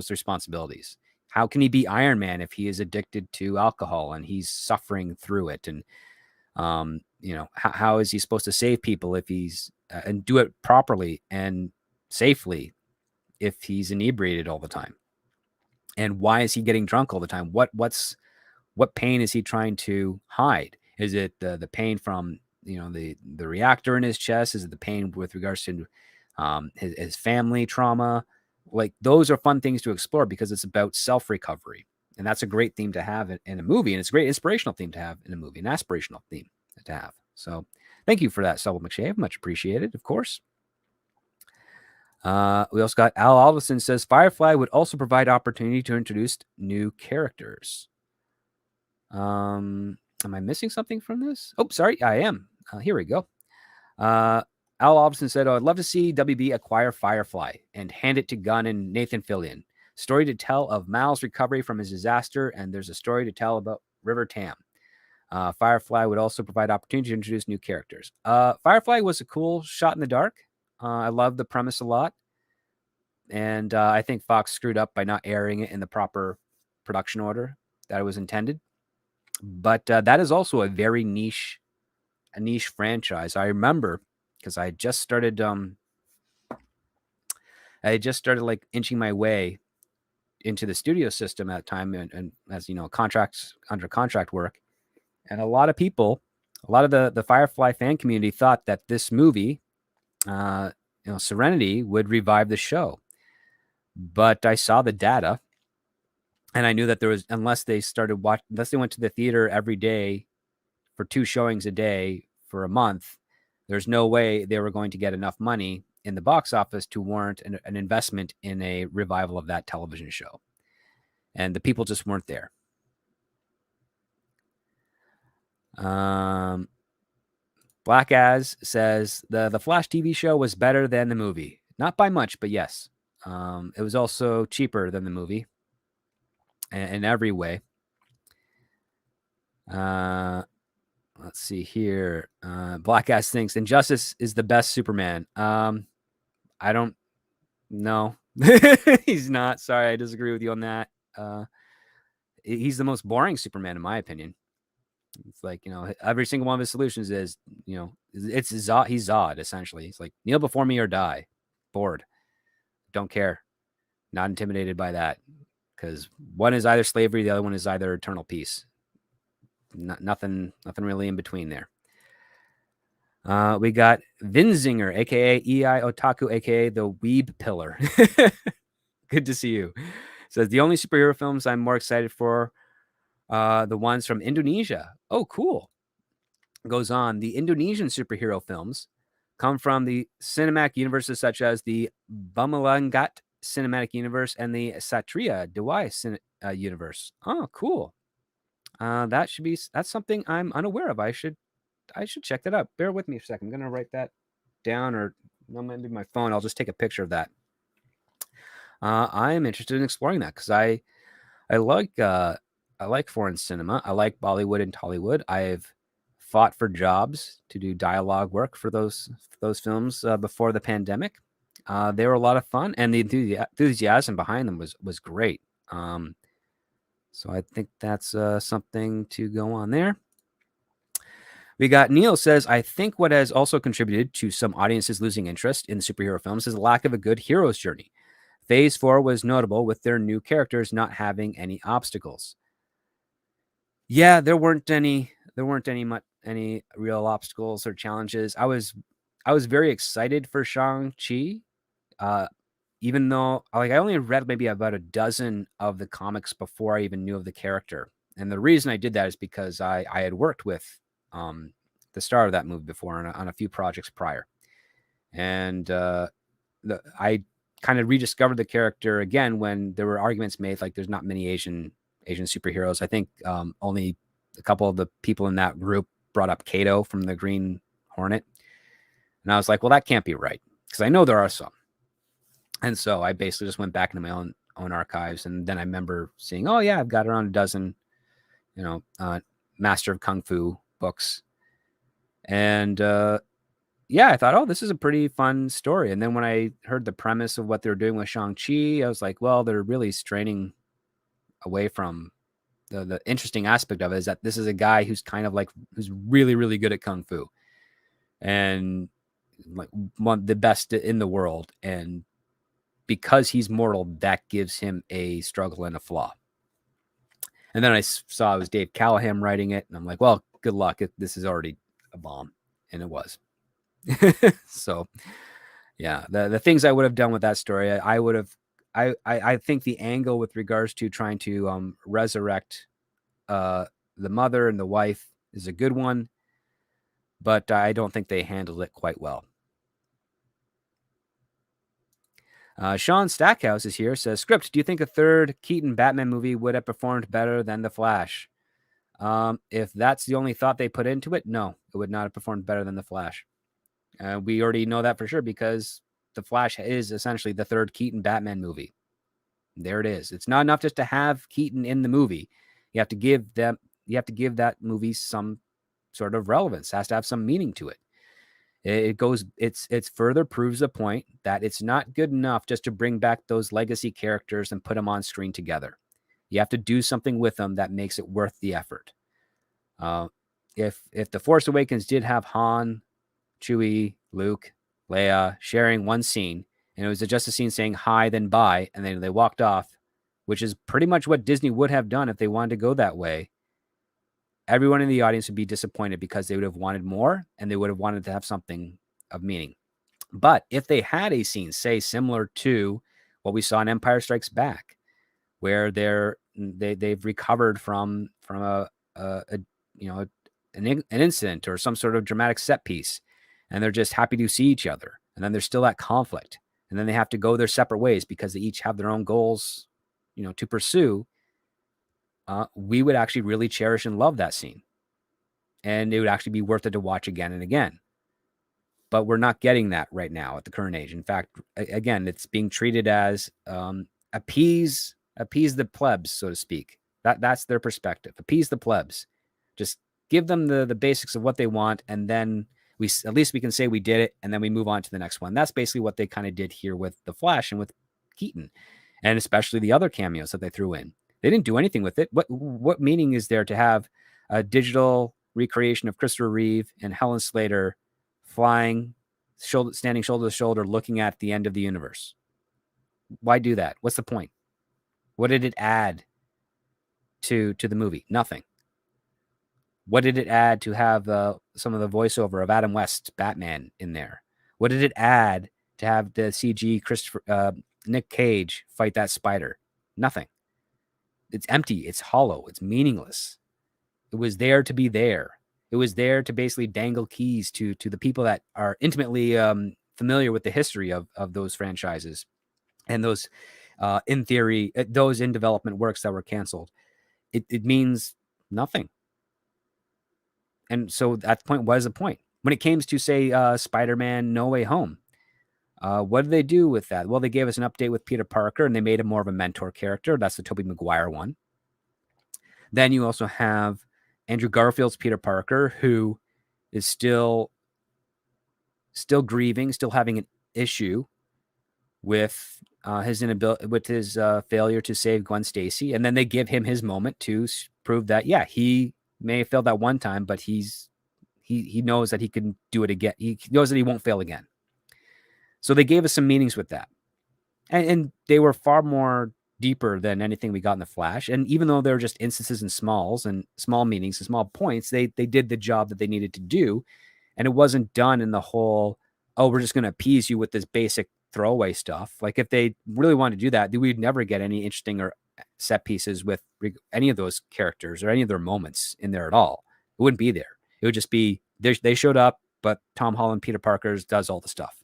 responsibilities. How can he be Iron Man if he is addicted to alcohol and he's suffering through it? And How is he supposed to save people if he's and do it properly and safely if he's inebriated all the time? And why is he getting drunk all the time? What pain is he trying to hide? Is it the pain from the reactor in his chest? Is it the pain with regards to his family trauma? Like, those are fun things to explore because it's about self-recovery. And that's a great theme to have in a movie. And it's a great inspirational theme to have in a movie, an aspirational theme to have. So thank you for that, Selwyn McShave. Much appreciated, of course. We also got Al Alderson says Firefly would also provide opportunity to introduce new characters. Am I missing something from this? Oh, sorry, I am. Here we go. Al Alderson said, I'd love to see WB acquire Firefly and hand it to Gunn and Nathan Fillion. Story to tell of Mal's recovery from his disaster, and there's a story to tell about River Tam. Firefly would also provide opportunity to introduce new characters. Firefly was a cool shot in the dark. I love the premise a lot. And I think Fox screwed up by not airing it in the proper production order that it was intended. But that is also a very niche franchise. I remember because I just started like inching my way into the studio system at the time, and as contracts under contract work. And a lot of the Firefly fan community thought that this movie, Serenity, would revive the show. But I saw the data, and I knew that there was, unless they went to the theater every day for 2 showings a day for a month, there's no way they were going to get enough money in the box office to warrant an investment in a revival of that television show. And the people just weren't there. Black Az says the Flash TV show was better than the movie. Not by much, but yes. It was also cheaper than the movie in every way. Let's see here. Black Az thinks Injustice is the best Superman. I don't know. He's not. Sorry, I disagree with you on that. He's the most boring Superman, in my opinion. It's like, every single one of his solutions is, it's Zod. He's Zod, essentially. He's like, kneel before me or die. Bored. Don't care. Not intimidated by that. Because one is either slavery, the other one is either eternal peace. Nothing really in between there. We got Vinzinger, a.k.a. EI Otaku, a.k.a. the Weeb Pillar. Good to see you. Says, the only superhero films I'm more excited for the ones from Indonesia. Oh, cool. Goes on. The Indonesian superhero films come from the cinematic universes such as the Bumalangat cinematic universe and the Satria Dewai universe. Oh, cool. That's something I'm unaware of. I should check that out. Bear with me a second. I'm going to write that down, or maybe my phone. I'll just take a picture of that. I am interested in exploring that because I like foreign cinema. I like Bollywood and Tollywood. I've fought for jobs to do dialogue work for those films before the pandemic. They were a lot of fun, and the enthusiasm behind them was great. So I think that's something to go on there. We got Neil says, I think what has also contributed to some audiences losing interest in superhero films is the lack of a good hero's journey. Phase 4 was notable with their new characters not having any obstacles. Yeah, there weren't any real obstacles or challenges. I was very excited for Shang-Chi, even though I only read maybe about a dozen of the comics before I even knew of the character. And the reason I did that is because I had worked with the star of that movie before on a few projects prior. And I kind of rediscovered the character again when there were arguments made like there's not many Asian superheroes. I think only a couple of the people in that group brought up Kato from the Green Hornet. And I was like, well, that can't be right, because I know there are some. And so I basically just went back into my own archives. And then I remember seeing, oh yeah, I've got around a dozen, Master of Kung Fu books. And yeah, I thought, oh, this is a pretty fun story. And then when I heard the premise of what they were doing with Shang-Chi, I was like, well, they're really straining away from the interesting aspect of it is that this is a guy who's kind of like who's really really good at kung fu, and like one the best in the world, and because he's mortal, that gives him a struggle and a flaw. And then I saw it was Dave Callahan writing it, and I'm like, well, good luck. This is already a bomb, and it was. So, yeah, the things I would have done with that story, I would have. I think the angle with regards to trying to resurrect the mother and the wife is a good one, but I don't think they handled it quite well. Sean Stackhouse is here, says, Script, do you think a third Keaton Batman movie would have performed better than The Flash? If that's the only thought they put into it, no, it would not have performed better than The Flash. We already know that for sure because The Flash is essentially the third Keaton Batman movie. There it is. It's not enough just to have Keaton in the movie. You have to give that movie some sort of relevance. It has to have some meaning to it. It's further proves the point that it's not good enough just to bring back those legacy characters and put them on screen together. You have to do something with them that makes it worth the effort. If The Force Awakens did have Han, Chewie, Luke, Leia sharing one scene, and it was just a scene saying hi, then bye, and then they walked off, which is pretty much what Disney would have done if they wanted to go that way, everyone in the audience would be disappointed because they would have wanted more and they would have wanted to have something of meaning. But if they had a scene, say, similar to what we saw in Empire Strikes Back, where they've recovered from an incident or some sort of dramatic set piece, and they're just happy to see each other, and then there's still that conflict, and then they have to go their separate ways because they each have their own goals, to pursue. We would actually really cherish and love that scene, and it would actually be worth it to watch again and again. But we're not getting that right now at the current age. In fact, again, it's being treated as appease the plebs, so to speak. That's their perspective. Appease the plebs. Just give them the basics of what they want, and then at least we can say we did it, and then we move on to the next one. That's basically what they kind of did here with The Flash and with Keaton, and especially the other cameos that they threw in. They didn't do anything with it. What meaning is there to have a digital recreation of Christopher Reeve and Helen Slater flying, standing shoulder to shoulder, looking at the end of the universe? Why do that? What's the point? What did it add to the movie? Nothing. What did it add to have some of the voiceover of Adam West Batman in there? What did it add to have the CG Nick Cage fight that spider? Nothing. It's empty. It's hollow. It's meaningless. It was there to be there. It was there to basically dangle keys to the people that are intimately familiar with the history of those franchises and those, in theory, those in development works that were canceled. It means nothing. And so at the point, what is the point? When it came to, say, Spider-Man No Way Home, what did they do with that? Well, they gave us an update with Peter Parker, and they made him more of a mentor character. That's the Tobey Maguire one. Then you also have Andrew Garfield's Peter Parker, who is still grieving, still having an issue with his inability, with his failure to save Gwen Stacy. And then they give him his moment to prove that, yeah, he may have failed that one time, but he knows that he can do it again. He knows that he won't fail again. So they gave us some meanings with that. And they were far more deeper than anything we got in The Flash. And even though they were just instances and small meanings and small points, they did the job that they needed to do. And it wasn't done in the whole, oh, we're just going to appease you with this basic throwaway stuff. Like if they really wanted to do that, we'd never get any interesting or set pieces with any of those characters or any of their moments in there at all. It wouldn't be there. It would just be, they showed up, but Tom Holland, Peter Parker does all the stuff.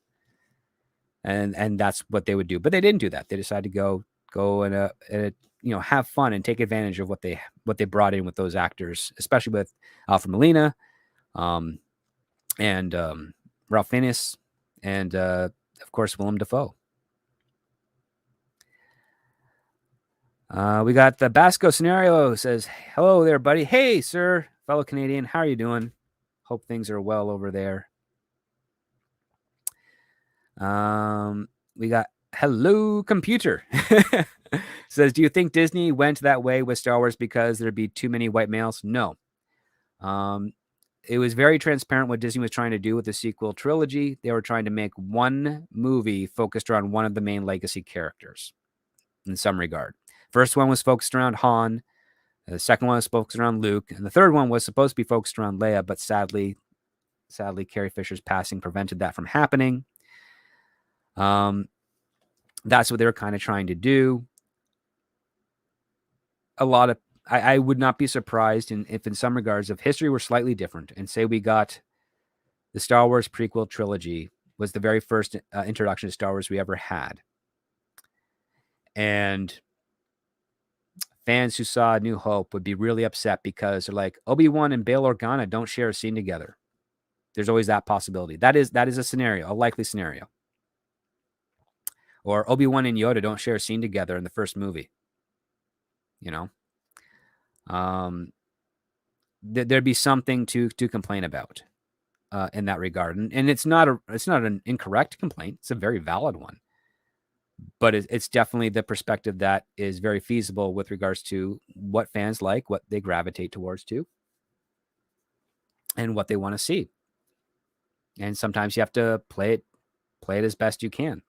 And that's what they would do. But they didn't do that. They decided to go and have fun and take advantage of what they brought in with those actors, especially with Alfred Molina, and Ralph Fiennes, and of course Willem Dafoe. We got the Basco Scenario says, hello there, buddy. Hey, sir, fellow Canadian. How are you doing? Hope things are well over there. We got hello, computer. Says, do you think Disney went that way with Star Wars because there'd be too many white males? No. It was very transparent what Disney was trying to do with the sequel trilogy. They were trying to make one movie focused around one of the main legacy characters in some regard. First one was focused around Han. The second one was focused around Luke. And the third one was supposed to be focused around Leia, but sadly, Carrie Fisher's passing prevented that from happening. That's what they were kind of trying to do. I would not be surprised if in some regards, if history were slightly different and say we got the Star Wars prequel trilogy was the very first introduction to Star Wars we ever had. And fans who saw New Hope would be really upset because they're like, Obi-Wan and Bail Organa don't share a scene together. There's always that possibility. That is a scenario, a likely scenario. Or Obi-Wan and Yoda don't share a scene together in the first movie. You know, there'd be something to complain about in that regard, and it's not an incorrect complaint. It's a very valid one, but it's definitely the perspective that is very feasible with regards to what fans like, what they gravitate towards to, and what they want to see. And sometimes you have to play it as best you can.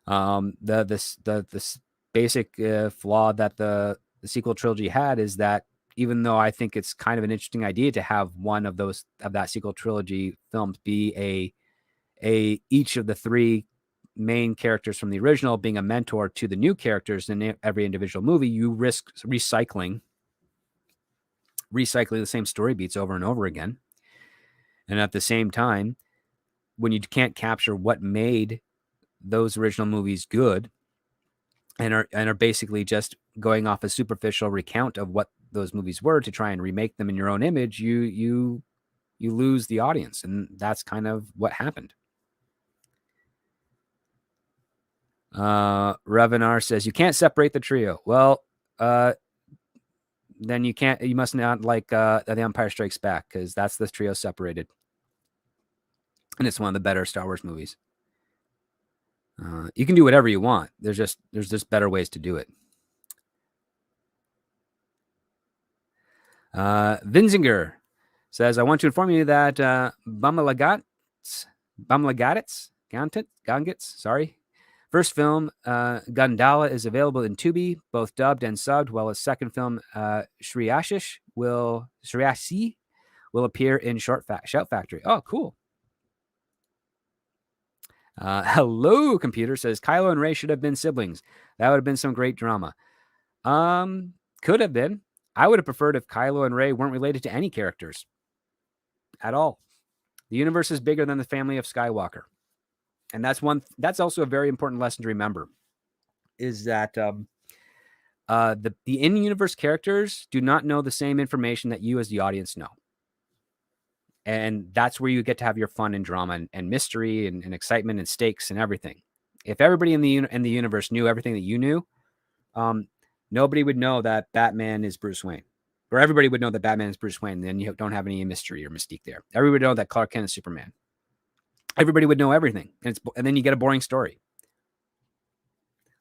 The basic flaw that the sequel trilogy had is that even though I think it's kind of an interesting idea to have one of that sequel trilogy films be each of the three main characters from the original being a mentor to the new characters in every individual movie, you risk recycling the same story beats over and over again. And at the same time, when you can't capture what made those original movies good and are basically just going off a superficial recount of what those movies were to try and remake them in your own image, you lose the audience. And that's kind of what happened. Revenar says, you can't separate the trio. Well, then you must not like The Empire Strikes Back, because that's the trio separated. And it's one of the better Star Wars movies. You can do whatever you want. There's just better ways to do it. Vinzinger says, I want to inform you that Bamlagats, sorry. First film, Gundala, is available in Tubi, both dubbed and subbed, while his second film, Shriyashi, will appear in Shout Factory. Oh, cool. Hello, computer, says Kylo and Rey should have been siblings. That would have been some great drama. Could have been. I would have preferred if Kylo and Rey weren't related to any characters at all. The universe is bigger than the family of Skywalker. And that's also a very important lesson to remember, is that the in-universe characters do not know the same information that you as the audience know. And that's where you get to have your fun and drama and mystery and excitement and stakes and everything. If everybody in the universe knew everything that you knew, nobody would know that Batman is Bruce Wayne. Or everybody would know that Batman is Bruce Wayne. Then you don't have any mystery or mystique there. Everybody would know that Clark Kent is Superman. Everybody would know everything. And then you get a boring story.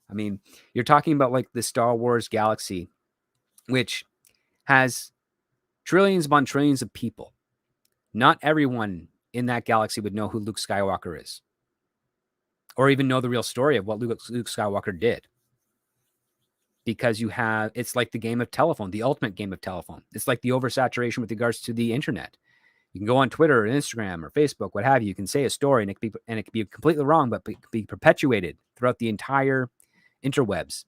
I mean, you're talking about like the Star Wars galaxy, which has trillions upon trillions of people. Not everyone in that galaxy would know who Luke Skywalker is, or even know the real story of what Luke Skywalker did. Because it's like the game of telephone, the ultimate game of telephone. It's like the oversaturation with regards to the internet. You can go on Twitter or Instagram or Facebook, what have you. You can say a story and it could be completely wrong, but be perpetuated throughout the entire interwebs.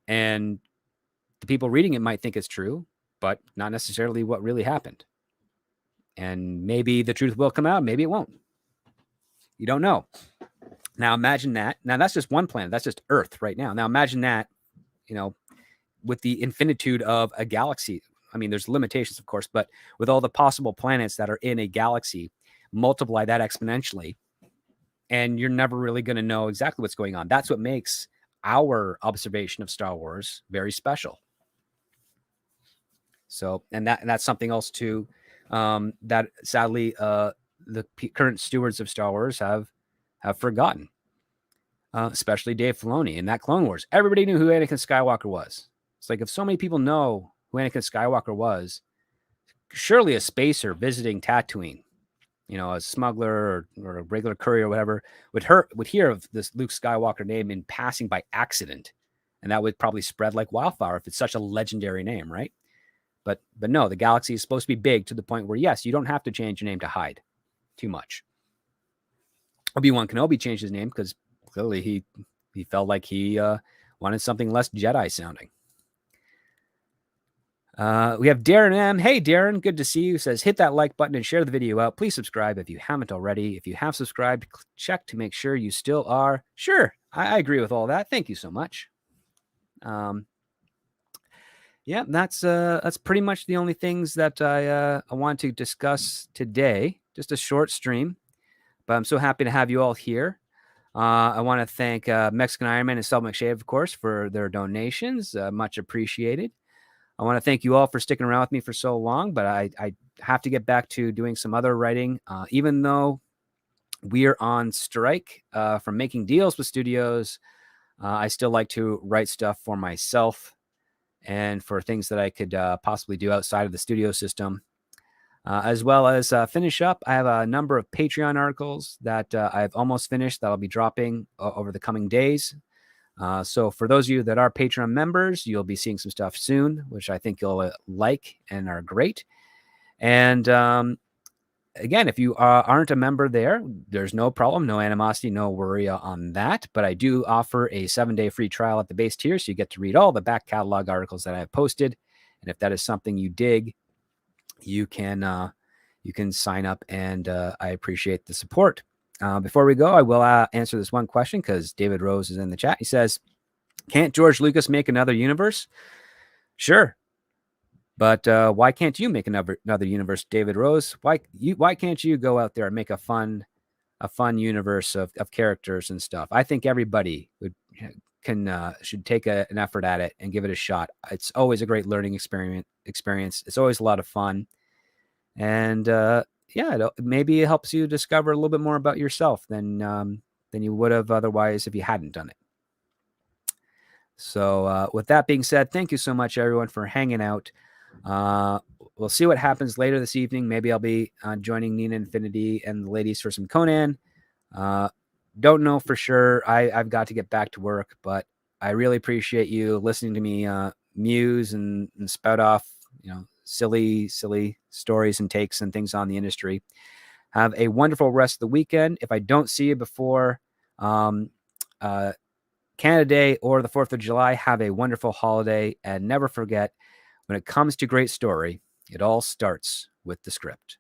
And the people reading it might think it's true, but not necessarily what really happened. And maybe the truth will come out. Maybe it won't. You don't know. Now imagine that. Now that's just one planet. That's just Earth right now. Now imagine that, with the infinitude of a galaxy. I mean, there's limitations, of course, but with all the possible planets that are in a galaxy, multiply that exponentially, and you're never really going to know exactly what's going on. That's what makes our observation of Star Wars very special. So, and that's something else too, that sadly the current stewards of Star Wars have forgotten. especially Dave Filoni in that Clone Wars. Everybody knew who Anakin Skywalker was. It's like if so many people know who Anakin Skywalker was, surely a spacer visiting Tatooine, a smuggler or a regular courier or whatever, would hear of this Luke Skywalker name in passing by accident. And that would probably spread like wildfire if it's such a legendary name, right? But no, the galaxy is supposed to be big to the point where, yes, you don't have to change your name to hide too much. Obi-Wan Kenobi changed his name because clearly he felt like he wanted something less Jedi sounding. We have Darren M. Hey, Darren, good to see you. Says, hit that like button and share the video out. Please subscribe if you haven't already. If you have subscribed, check to make sure you still are. Sure, I agree with all that. Thank you so much. Yeah, that's pretty much the only things that I want to discuss today. Just a short stream, but I'm so happy to have you all here. I want to thank Mexican Iron Man and Sel McShave, of course, for their donations. Much appreciated. I want to thank you all for sticking around with me for so long, but I have to get back to doing some other writing. Even though we are on strike from making deals with studios, I still like to write stuff for myself and for things that I could possibly do outside of the studio system. As well as finish up, I have a number of Patreon articles that I've almost finished that I'll be dropping over the coming days. So for those of you that are Patreon members, you'll be seeing some stuff soon, which I think you'll like and are great. And again, if you aren't a member there, there's no problem, no animosity, no worry on that. But I do offer a 7-day free trial at the base tier, so you get to read all the back catalog articles that I have posted. And if that is something you dig, you can sign up, and I appreciate the support. Before we go, I will answer this one question because David Rose is in the chat. He says, can't George Lucas make another universe? Sure. But why can't you make another universe, David Rose? Why can't you go out there and make a fun universe of characters and stuff? I think everybody should take an effort at it and give it a shot. It's always a great learning experience. It's always a lot of fun. And maybe it helps you discover a little bit more about yourself than you would have otherwise if you hadn't done it. So with that being said, thank you so much, everyone, for hanging out. We'll see what happens later this evening. Maybe I'll be joining Nina Infinity and the ladies for some Conan. Don't know for sure. I've got to get back to work, but I really appreciate you listening to me muse and spout off, silly stories and takes and things on the industry. Have a wonderful rest of the weekend. If I don't see you before Canada Day or the 4th of July, have a wonderful holiday. And never forget, when it comes to great story, it all starts with the script.